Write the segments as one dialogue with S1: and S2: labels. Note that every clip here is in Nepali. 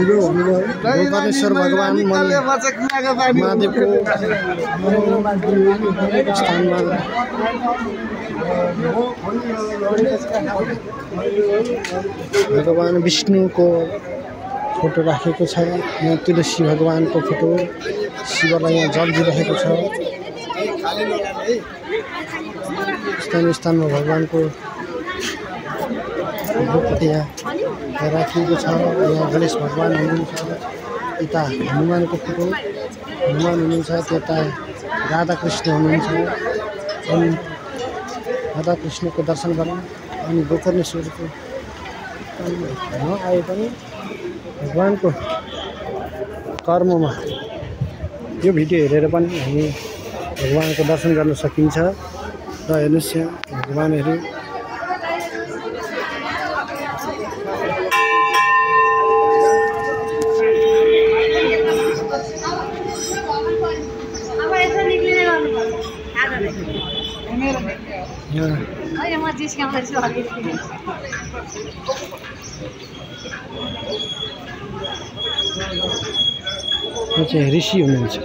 S1: गोकर्णेश्वर भगवान महादेवको स्थानमा भगवान विष्णुको फोटो राखेको छ। यहाँ तुलसी भगवानको फोटो, शिवलाई यहाँ जल दिइरहेको छ। स्थानमा भगवानको यहाँ राखिएको छ। यहाँ गणेश भगवान हुनुहुन्छ, यता हनुमानको फोटो, हनुमान हुनुहुन्छ, त्यता राधाकृष्ण हुनुहुन्छ। अनि राधाकृष्णको दर्शन गरौँ। अनि गोकर्णेश्वरको नआए पनि भगवानको कर्ममा यो भिडियो हेरेर पनि हामी भगवानको दर्शन गर्न सकिन्छ। र हेर्नुहोस् यहाँ भगवानहरू चाहिँ ऋषि हुनुहुन्छ।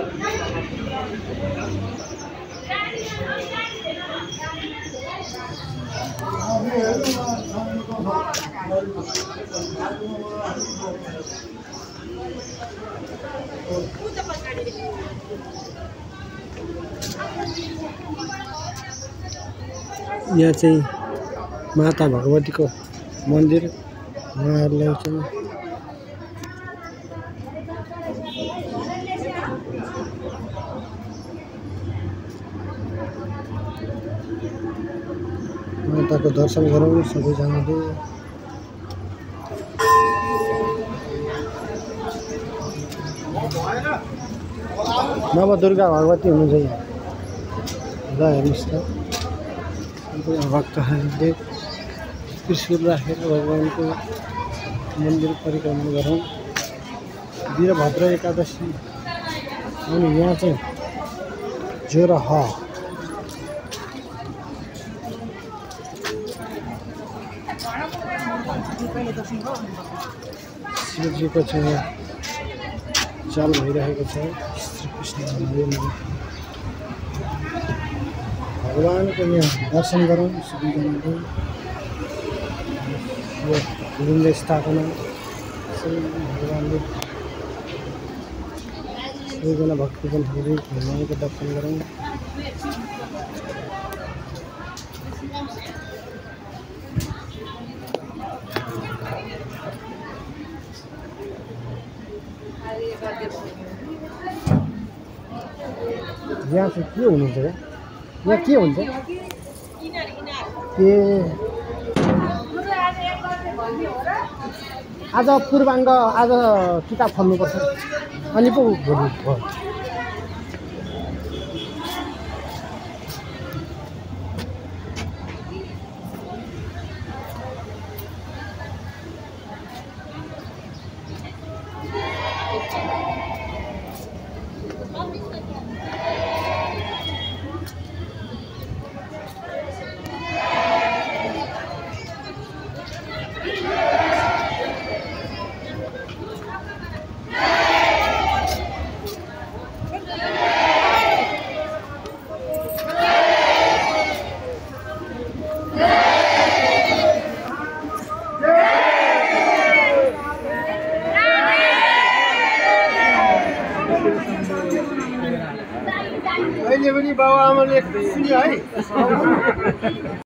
S1: यहाँ चाहिँ माता भगवतीको मन्दिर उहाँहरूलाई चाहिँ माताको दर्शन गरौँ सबैजनाले। नवदुर्गा भगवती हुनुहुन्छ यहाँ। र हेर्नुहोस् त भक्तहरूले त्रिशूल राखेर भगवानको मन्दिर परिक्रमा गरौँ। वीरभद्र एकादशी। अनि यहाँ चाहिँ जोरह शिवजीको चाहिँ चाल भइरहेको छ। श्रीकृष्ण भगवानको यहाँ दर्शन गरौँ सबैजनाले। लिङ्ग स्थापना भगवानले सबैजना भक्तजनहरूले भगवानको दर्शन गरौँ। यहाँ चाहिँ के हुनुहुन्छ? यहाँ के हुन्छ? आज पूर्वाङ्ग आज किताब खोल्नुपर्छ अनि पो भोलि भयो। अहिले पनि बाबुआमाले सुन्यो है।